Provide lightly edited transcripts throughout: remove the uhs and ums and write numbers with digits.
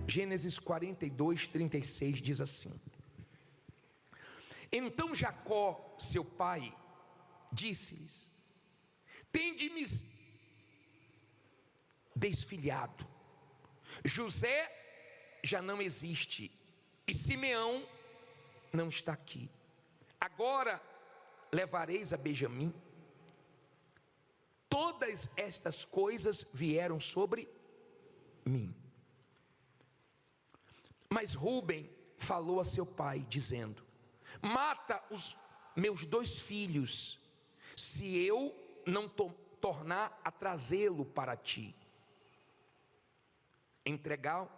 Gênesis 42, 36 diz assim: então Jacó, seu pai, disse-lhes: tende-me desfilhado, José já não existe e Simeão não está aqui. Agora levareis a Benjamim. Todas estas coisas vieram sobre mim. Mas Rúben falou a seu pai, dizendo: mata os meus 2 filhos, se eu não tornar a trazê-lo para ti. Entrego-o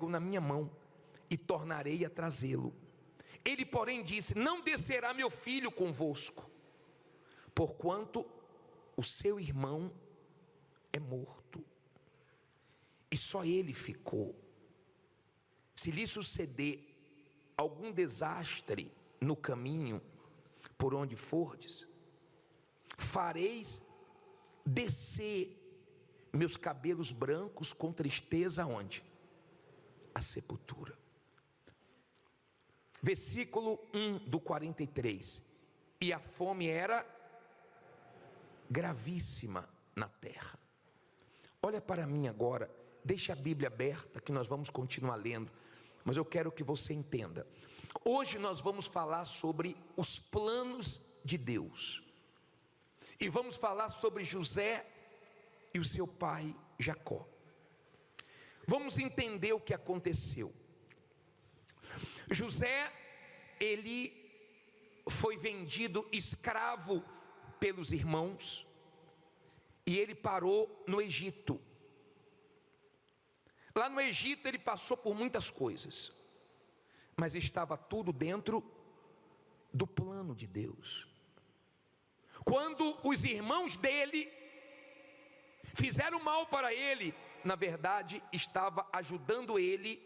na minha mão, e tornarei a trazê-lo. Ele, porém, disse: não descerá meu filho convosco, porquanto o seu irmão é morto, e só ele ficou. Se lhe suceder algum desastre no caminho por onde fordes, fareis descer meus cabelos brancos com tristeza aonde? A sepultura. Versículo 1 do 43. E a fome era gravíssima na terra. Olha para mim agora, deixa a Bíblia aberta que nós vamos continuar lendo, mas eu quero que você entenda. Hoje nós vamos falar sobre os planos de Deus, e vamos falar sobre José e o seu pai Jacó. Vamos entender o que aconteceu. José, ele foi vendido escravo pelos irmãos, e ele parou no Egito. Lá no Egito ele passou por muitas coisas, mas estava tudo dentro do plano de Deus. Quando os irmãos dele fizeram mal para ele, na verdade estava ajudando ele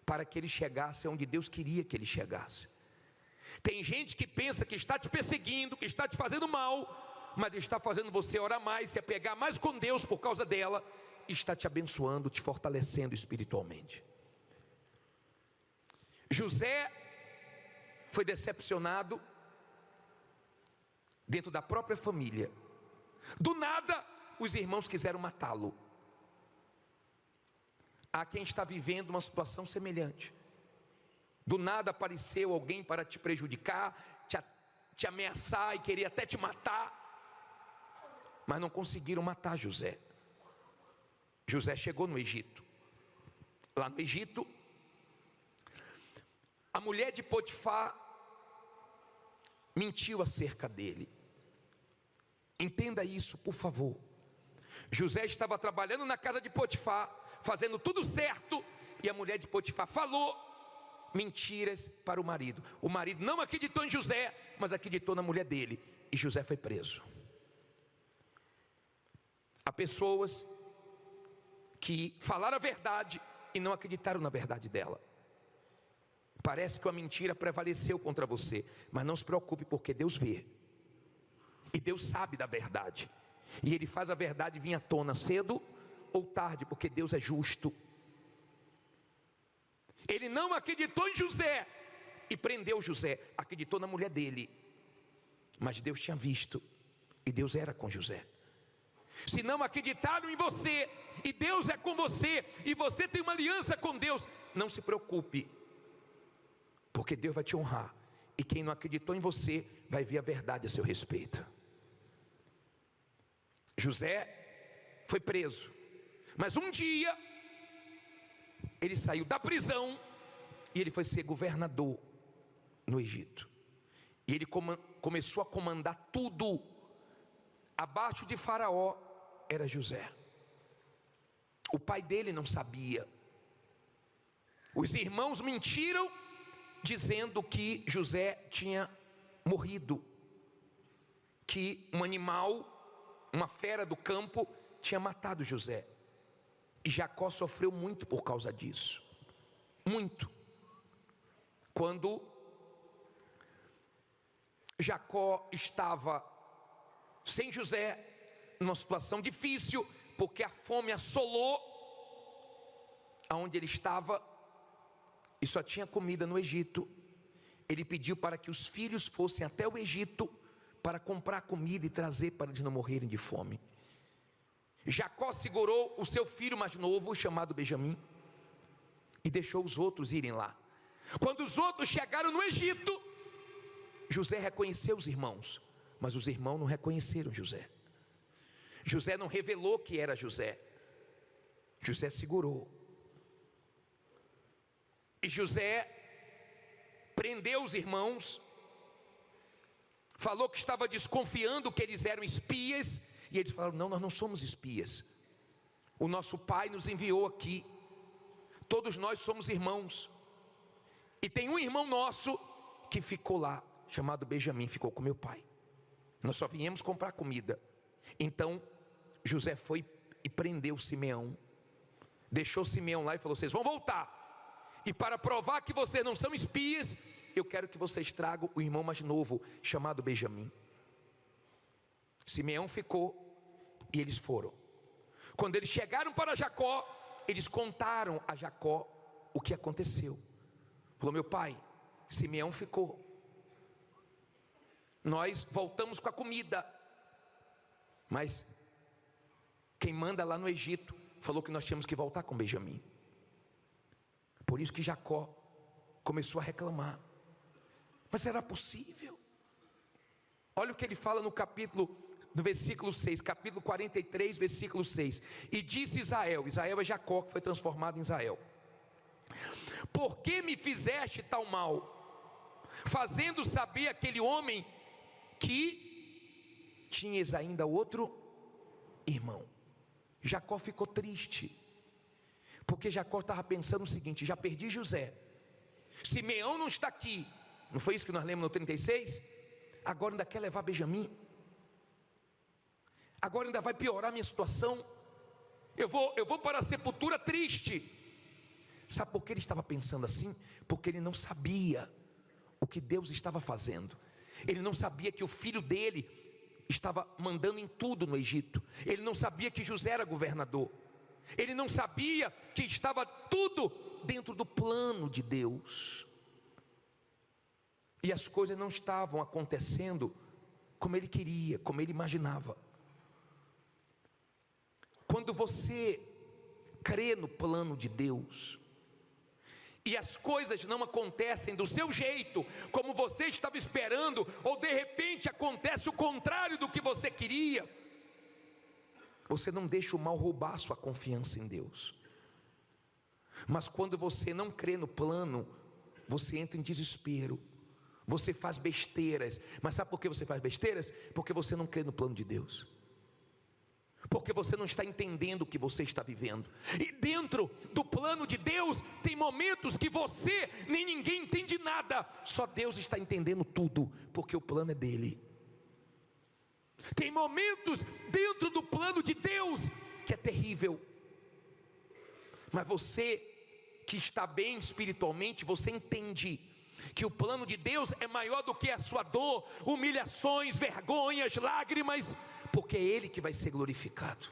para que ele chegasse onde Deus queria que ele chegasse. Tem gente que pensa que está te perseguindo, que está te fazendo mal, mas está fazendo você orar mais, se apegar mais com Deus por causa dela, e está te abençoando, te fortalecendo espiritualmente. José foi decepcionado dentro da própria família. Do nada, os irmãos quiseram matá-lo. Há quem está vivendo uma situação semelhante. Do nada apareceu alguém para te prejudicar, te ameaçar e queria até te matar, mas não conseguiram matar José. José chegou no Egito. Lá no Egito, a mulher de Potifar mentiu acerca dele. Entenda isso, por favor. José estava trabalhando na casa de Potifar, fazendo tudo certo, e a mulher de Potifar falou mentiras para o marido. O marido não acreditou em José, mas acreditou na mulher dele, e José foi preso. Há pessoas que falaram a verdade e não acreditaram na verdade dela. Parece que a mentira prevaleceu contra você, mas não se preocupe, porque Deus vê, e Deus sabe da verdade, e Ele faz a verdade vir à tona cedo ou tarde, porque Deus é justo. Ele não acreditou em José e prendeu José, acreditou na mulher dele, mas Deus tinha visto, e Deus era com José. Se não acreditaram em você, e Deus é com você, e você tem uma aliança com Deus, não se preocupe, porque Deus vai te honrar, e quem não acreditou em você vai ver a verdade a seu respeito. José foi preso, mas um dia ele saiu da prisão e ele foi ser governador no Egito, e ele começou a comandar tudo. Abaixo de Faraó era José. O pai dele não sabia. Os irmãos mentiram, dizendo que José tinha morrido, que um animal, uma fera do campo, tinha matado José. E Jacó sofreu muito por causa disso, muito. Quando Jacó estava sem José, numa situação difícil, porque a fome assolou aonde ele estava e só tinha comida no Egito. Ele pediu para que os filhos fossem até o Egito para comprar comida e trazer para eles não morrerem de fome. Jacó segurou o seu filho mais novo, chamado Benjamim, e deixou os outros irem lá. Quando os outros chegaram no Egito, José reconheceu os irmãos, mas os irmãos não reconheceram José. José não revelou que era José. José segurou. E José prendeu os irmãos, falou que estava desconfiando que eles eram espias, e eles falaram: não, nós não somos espias, o nosso pai nos enviou aqui, todos nós somos irmãos, e tem um irmão nosso que ficou lá, chamado Benjamim, ficou com meu pai, nós só viemos comprar comida. Então José foi e prendeu Simeão, deixou Simeão lá e falou: vocês vão voltar, e para provar que vocês não são espias, eu quero que vocês tragam o irmão mais novo, chamado Benjamim. Simeão ficou e eles foram. Quando eles chegaram para Jacó, eles contaram a Jacó o que aconteceu. Falou: meu pai, Simeão ficou, nós voltamos com a comida, mas quem manda lá no Egito falou que nós tínhamos que voltar com Benjamim. Por isso que Jacó começou a reclamar. Mas será possível? Olha o que ele fala no versículo 6, capítulo 43, versículo 6. E disse Israel, Israel é Jacó, que foi transformado em Israel: por que me fizeste tal mal, fazendo saber aquele homem que tinhas ainda outro irmão? Jacó ficou triste, porque Jacó estava pensando o seguinte: já perdi José, Simeão não está aqui, não foi isso que nós lemos no 36? Agora ainda quer levar Benjamim, agora ainda vai piorar a minha situação, eu vou para a sepultura triste. Sabe por que ele estava pensando assim? Porque ele não sabia o que Deus estava fazendo. Ele não sabia que o filho dele estava mandando em tudo no Egito. Ele não sabia que José era governador. Ele não sabia que estava tudo dentro do plano de Deus. E as coisas não estavam acontecendo como ele queria, como ele imaginava. Quando você crê no plano de Deus e as coisas não acontecem do seu jeito, como você estava esperando, ou de repente acontece o contrário do que você queria, você não deixa o mal roubar sua confiança em Deus. Mas quando você não crê no plano, você entra em desespero, você faz besteiras. Mas sabe por que você faz besteiras? Porque você não crê no plano de Deus, porque você não está entendendo o que você está vivendo. E dentro do plano de Deus tem momentos que você nem ninguém entende nada, só Deus está entendendo tudo, porque o plano é dele. Tem momentos dentro do plano de Deus que é terrível, mas você que está bem espiritualmente, você entende que o plano de Deus é maior do que a sua dor, humilhações, vergonhas, lágrimas, porque é Ele que vai ser glorificado.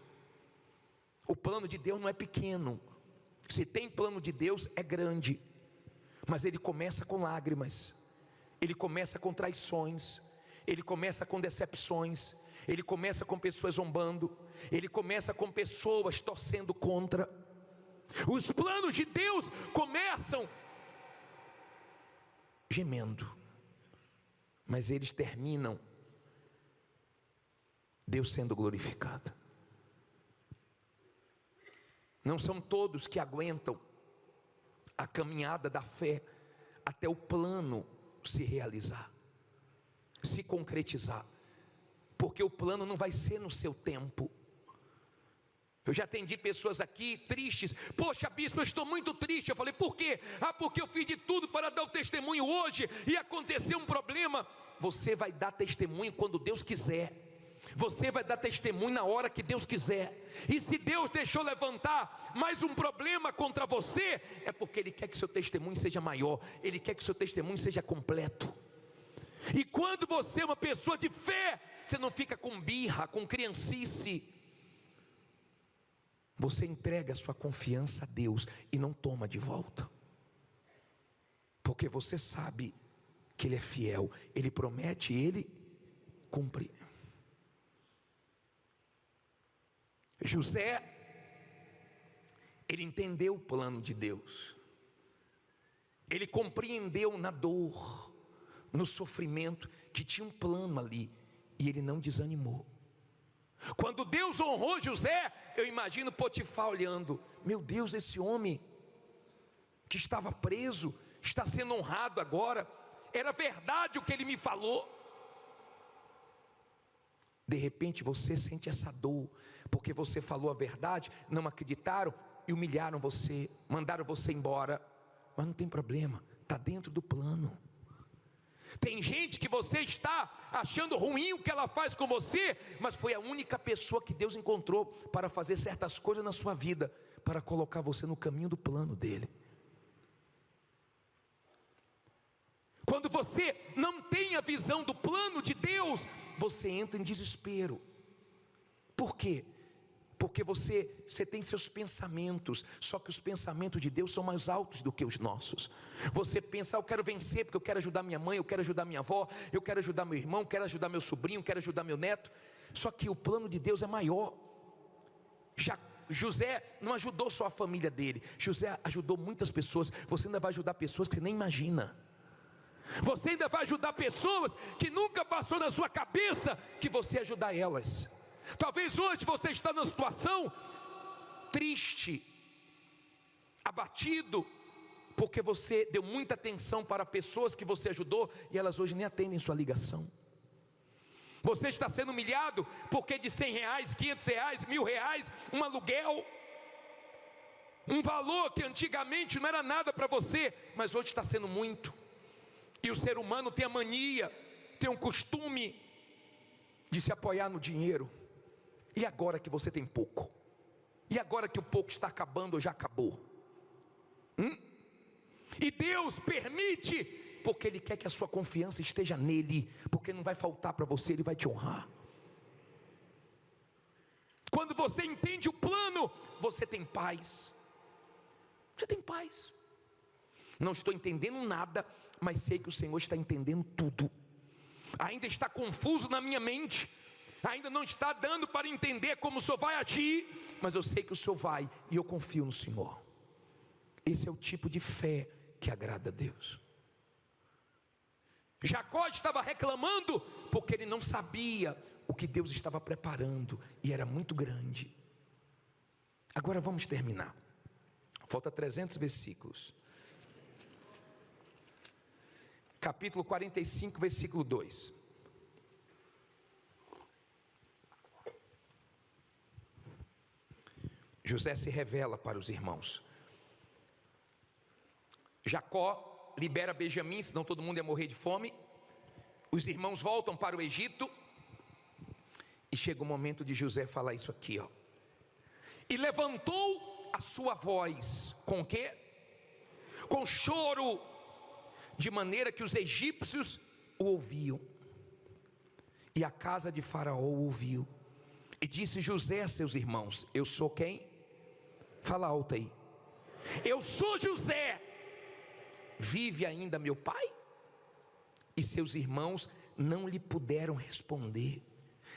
O plano de Deus não é pequeno. Se tem plano de Deus, é grande, mas ele começa com lágrimas, ele começa com traições, ele começa com decepções, ele começa com pessoas zombando, ele começa com pessoas torcendo contra. Os planos de Deus começam gemendo, mas eles terminam Deus sendo glorificado. Não são todos que aguentam a caminhada da fé até o plano se realizar, se concretizar, porque o plano não vai ser no seu tempo. Eu já atendi pessoas aqui tristes: poxa bispo, eu estou muito triste. Eu falei: por quê? Porque eu fiz de tudo para dar o testemunho hoje e aconteceu um problema. Você vai dar testemunho quando Deus quiser, você vai dar testemunho na hora que Deus quiser. E se Deus deixou levantar mais um problema contra você, é porque Ele quer que seu testemunho seja maior, Ele quer que seu testemunho seja completo. E quando você é uma pessoa de fé, você não fica com birra, com criancice. você entrega a sua confiança a Deus e não toma de volta, porque você sabe que Ele é fiel, Ele promete e Ele cumpre. José, ele entendeu o plano de Deus, ele compreendeu na dor, no sofrimento, que tinha um plano ali, e ele não desanimou. Quando Deus honrou José, eu imagino Potifar olhando: meu Deus, esse homem que estava preso, está sendo honrado agora, era verdade o que ele me falou. De repente você sente essa dor, porque você falou a verdade, não acreditaram e humilharam você, mandaram você embora, mas não tem problema, está dentro do plano. Tem gente que você está achando ruim o que ela faz com você, mas foi a única pessoa que Deus encontrou para fazer certas coisas na sua vida, para colocar você no caminho do plano dele. Quando você não tem a visão do plano de Deus, você entra em desespero. Por quê? Porque você tem seus pensamentos, só que os pensamentos de Deus são mais altos do que os nossos. Você pensa: eu quero vencer porque eu quero ajudar minha mãe, eu quero ajudar minha avó, eu quero ajudar meu irmão, eu quero ajudar meu sobrinho, eu quero ajudar meu neto. Só que o plano de Deus é maior. José não ajudou só a família dele, José ajudou muitas pessoas. Você ainda vai ajudar pessoas que você nem imagina. Você ainda vai ajudar pessoas que nunca passou na sua cabeça que você ia ajudar elas. Talvez hoje você está numa situação triste, abatido, porque você deu muita atenção para pessoas que você ajudou e elas hoje nem atendem sua ligação. Você está sendo humilhado porque de R$100, R$500, R$1.000, um aluguel, um valor que antigamente não era nada para você, mas hoje está sendo muito. E o ser humano tem a mania, tem um costume de se apoiar no dinheiro. E agora que você tem pouco? E agora que o pouco está acabando ou já acabou? E Deus permite, porque Ele quer que a sua confiança esteja nele, porque não vai faltar para você, Ele vai te honrar. Quando você entende o plano, você tem paz. Você tem paz. Não estou entendendo nada, mas sei que o Senhor está entendendo tudo. Ainda está confuso na minha mente, ainda não está dando para entender como o Senhor vai agir, mas eu sei que o Senhor vai, e eu confio no Senhor. Esse é o tipo de fé que agrada a Deus. Jacó estava reclamando, porque ele não sabia o que Deus estava preparando, e era muito grande. Agora vamos terminar, falta 300 versículos. Capítulo 45, versículo 2. José se revela para os irmãos. Jacó libera Benjamim, senão todo mundo ia morrer de fome. Os irmãos voltam para o Egito. E chega o momento de José falar isso aqui, ó. E levantou a sua voz, com o quê? Com choro, de maneira que os egípcios o ouviam, e a casa de Faraó o ouviu. E disse José a seus irmãos: eu sou quem? Fala alto aí. Eu sou José. Vive ainda meu pai? E seus irmãos não lhe puderam responder,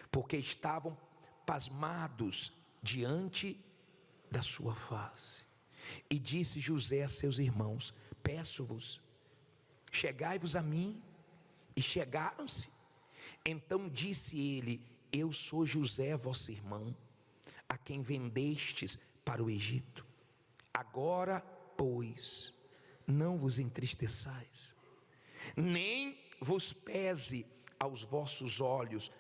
porque estavam pasmados diante da sua face. E disse José a seus irmãos: peço-vos, chegai-vos a mim. E chegaram-se. Então disse ele: eu sou José, vosso irmão, a quem vendestes para o Egito. Agora, pois, não vos entristeçais, nem vos pese aos vossos olhos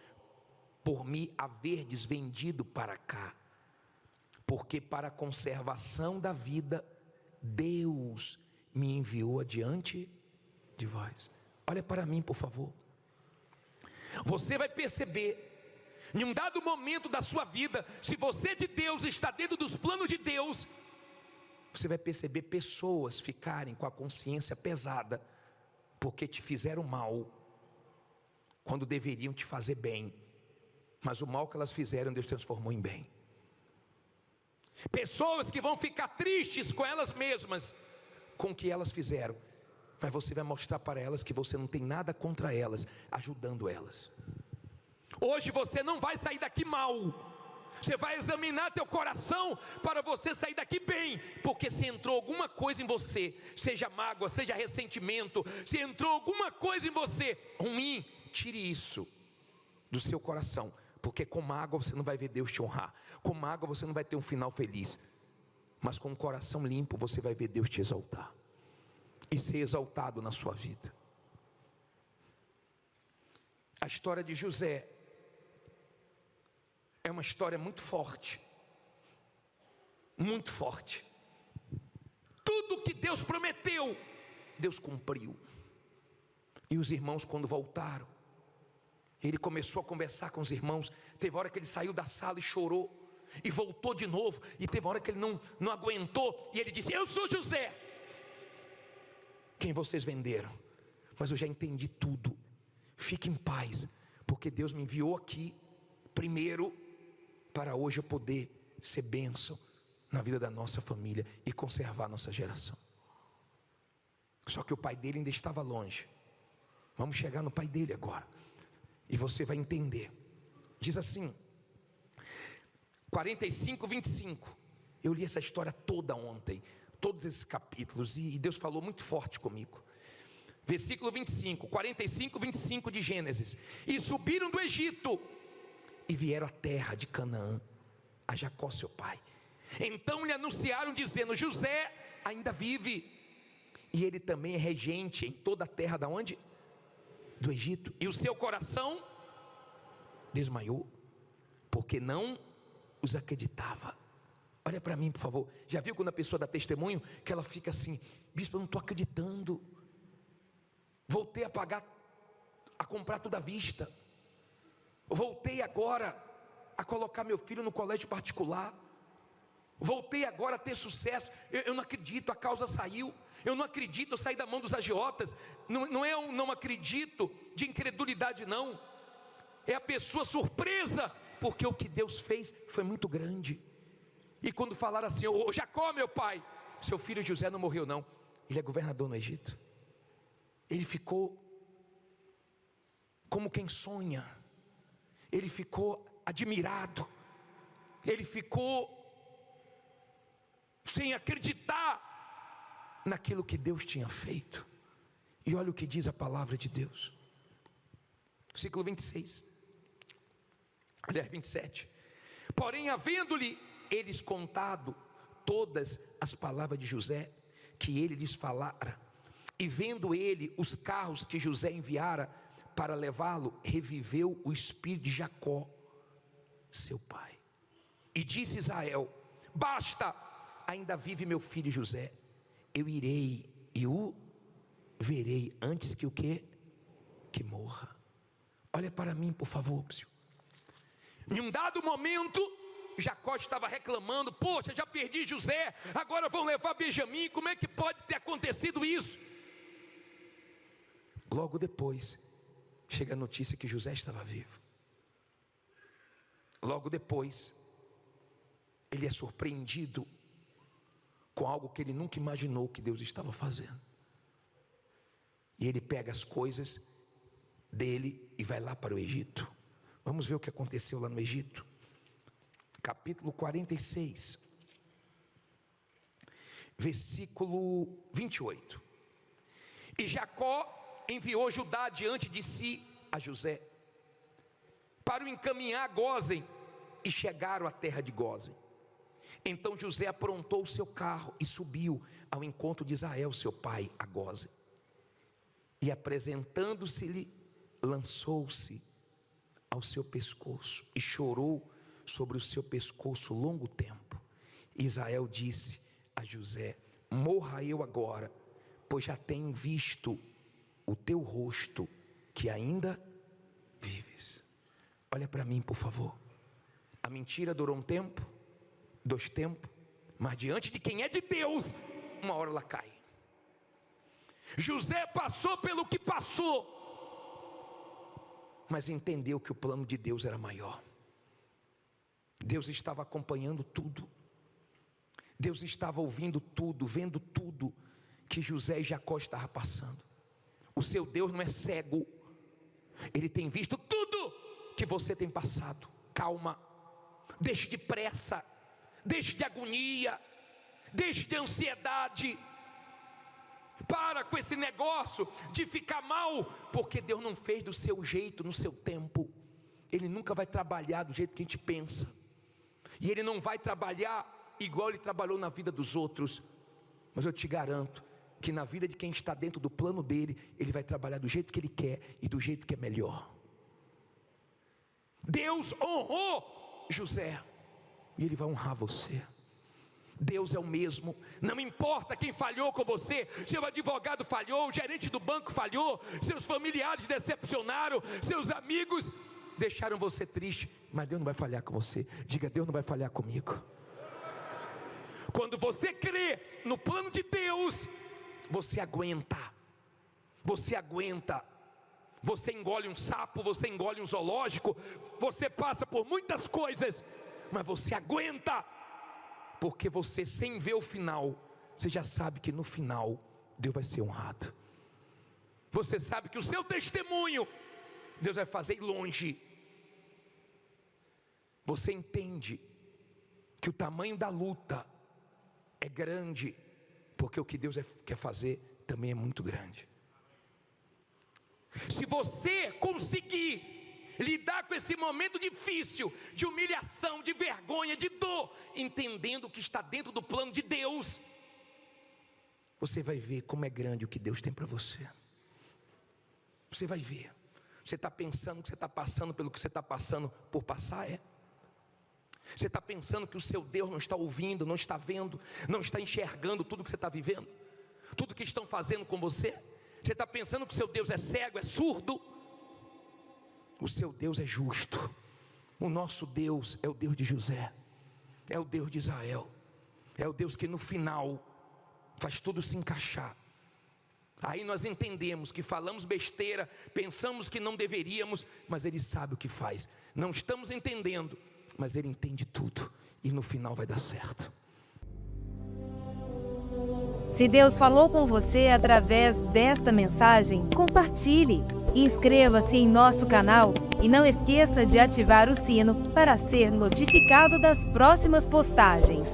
por me haverdes vendido para cá, porque para a conservação da vida Deus me enviou adiante de vós. Olha para mim, por favor. Você vai perceber, em um dado momento da sua vida, se você é de Deus, está dentro dos planos de Deus, você vai perceber pessoas ficarem com a consciência pesada, porque te fizeram mal, quando deveriam te fazer bem, mas o mal que elas fizeram, Deus transformou em bem. pessoas que vão ficar tristes com elas mesmas, com o que elas fizeram, mas você vai mostrar para elas que você não tem nada contra elas, ajudando elas. Hoje você não vai sair daqui mal. Você vai examinar teu coração para você sair daqui bem, porque se entrou alguma coisa em você, seja mágoa, seja ressentimento, se entrou alguma coisa em você ruim, tire isso do seu coração, porque com mágoa você não vai ver Deus te honrar, com mágoa você não vai ter um final feliz, mas com o coração limpo você vai ver Deus te exaltar e ser exaltado na sua vida. A história de José é uma história muito forte, muito forte. Tudo que Deus prometeu, Deus cumpriu. E os irmãos, quando voltaram, ele começou a conversar com os irmãos. Teve hora que ele saiu da sala e chorou, e voltou de novo, e teve hora que ele não aguentou, e ele disse: eu sou José, quem vocês venderam, mas eu já entendi tudo, fique em paz, porque Deus me enviou aqui, primeiro, para hoje eu poder ser bênção na vida da nossa família e conservar a nossa geração. Só que o pai dele ainda estava longe. Vamos chegar no pai dele agora, e você vai entender. Diz assim, 45, 25. Eu li essa história toda ontem, todos esses capítulos, e Deus falou muito forte comigo. Versículo 25, 45, 25 de Gênesis. E subiram do Egito e vieram à terra de Canaã, a Jacó seu pai. Então lhe anunciaram dizendo: José ainda vive, e ele também é regente em toda a terra da onde? Do Egito. E o seu coração desmaiou, porque não os acreditava. Olha para mim, por favor. Já viu quando a pessoa dá testemunho, que ela fica assim: bispo, eu não estou acreditando, voltei a comprar tudo à vista, voltei agora a colocar meu filho no colégio particular, voltei agora a ter sucesso, eu não acredito, a causa saiu, eu não acredito, eu saí da mão dos agiotas. Não é um não acredito de incredulidade, não, é a pessoa surpresa, porque o que Deus fez foi muito grande. E quando falaram assim: ô Jacó meu pai, seu filho José não morreu não, ele é governador no Egito. Ele ficou como quem sonha, ele ficou admirado, ele ficou sem acreditar naquilo que Deus tinha feito. E olha o que diz a palavra de Deus, versículo 26, aliás 27. Porém, havendo-lhe eles contado todas as palavras de José, que ele lhes falara, e vendo ele os carros que José enviara para levá-lo, reviveu o espírito de Jacó seu pai, e disse Israel: basta, ainda vive meu filho José, eu irei e o verei antes que o quê? Que morra. Olha para mim, por favor, Psiu. Em um dado momento, Jacó estava reclamando: poxa, já perdi José, agora vão levar Benjamim, como é que pode ter acontecido isso? Logo depois, chega a notícia que José estava vivo. Logo depois, ele é surpreendido com algo que ele nunca imaginou que Deus estava fazendo. E ele pega as coisas dele e vai lá para o Egito. Vamos ver o que aconteceu lá no Egito. Capítulo 46, versículo 28. E Jacó enviou Judá diante de si a José, para o encaminhar a Gósen, e chegaram à terra de Gósen. Então José aprontou o seu carro e subiu ao encontro de Israel seu pai a Gósen, e apresentando-se-lhe, lançou-se ao seu pescoço e chorou sobre o seu pescoço longo tempo. Israel disse a José: morra eu agora, pois já tenho visto o teu rosto, que ainda vives. Olha para mim, por favor. A mentira durou um tempo, 2 tempos, mas diante de quem é de Deus, uma hora ela cai. José passou pelo que passou, mas entendeu que o plano de Deus era maior. Deus estava acompanhando tudo. Deus estava ouvindo tudo, vendo tudo que José e Jacó estavam passando. O seu Deus não é cego, Ele tem visto tudo que você tem passado. Calma, deixe de pressa, deixe de agonia, deixe de ansiedade. Para com esse negócio de ficar mal, porque Deus não fez do seu jeito, no seu tempo. Ele nunca vai trabalhar do jeito que a gente pensa, e Ele não vai trabalhar igual Ele trabalhou na vida dos outros. Mas eu te garanto que na vida de quem está dentro do plano dEle, Ele vai trabalhar do jeito que Ele quer e do jeito que é melhor. Deus honrou José, e Ele vai honrar você. Deus é o mesmo, não importa quem falhou com você, seu advogado falhou, o gerente do banco falhou, seus familiares decepcionaram, seus amigos deixaram você triste, mas Deus não vai falhar com você. Diga: Deus não vai falhar comigo. Quando você crê no plano de Deus, você aguenta, você engole um sapo, você engole um zoológico, você passa por muitas coisas, mas você aguenta, porque você, sem ver o final, você já sabe que no final Deus vai ser honrado. Você sabe que o seu testemunho Deus vai fazer ir longe. Você entende que o tamanho da luta é grande, porque o que Deus quer fazer também é muito grande. Se você conseguir lidar com esse momento difícil, de humilhação, de vergonha, de dor, entendendo que está dentro do plano de Deus, você vai ver como é grande o que Deus tem para você. Você vai ver. Você está pensando que você está passando pelo que você está passando por passar, é? Você está pensando que o seu Deus não está ouvindo, não está vendo, não está enxergando tudo que você está vivendo, tudo que estão fazendo com você? Você está pensando que o seu Deus é cego, é surdo? O seu Deus é justo. O nosso Deus é o Deus de José, é o Deus de Israel, é o Deus que no final faz tudo se encaixar. Aí nós entendemos que falamos besteira, pensamos que não deveríamos, mas Ele sabe o que faz. Não estamos entendendo, mas Ele entende tudo, e no final vai dar certo. Se Deus falou com você através desta mensagem, compartilhe. Inscreva-se em nosso canal e não esqueça de ativar o sino para ser notificado das próximas postagens.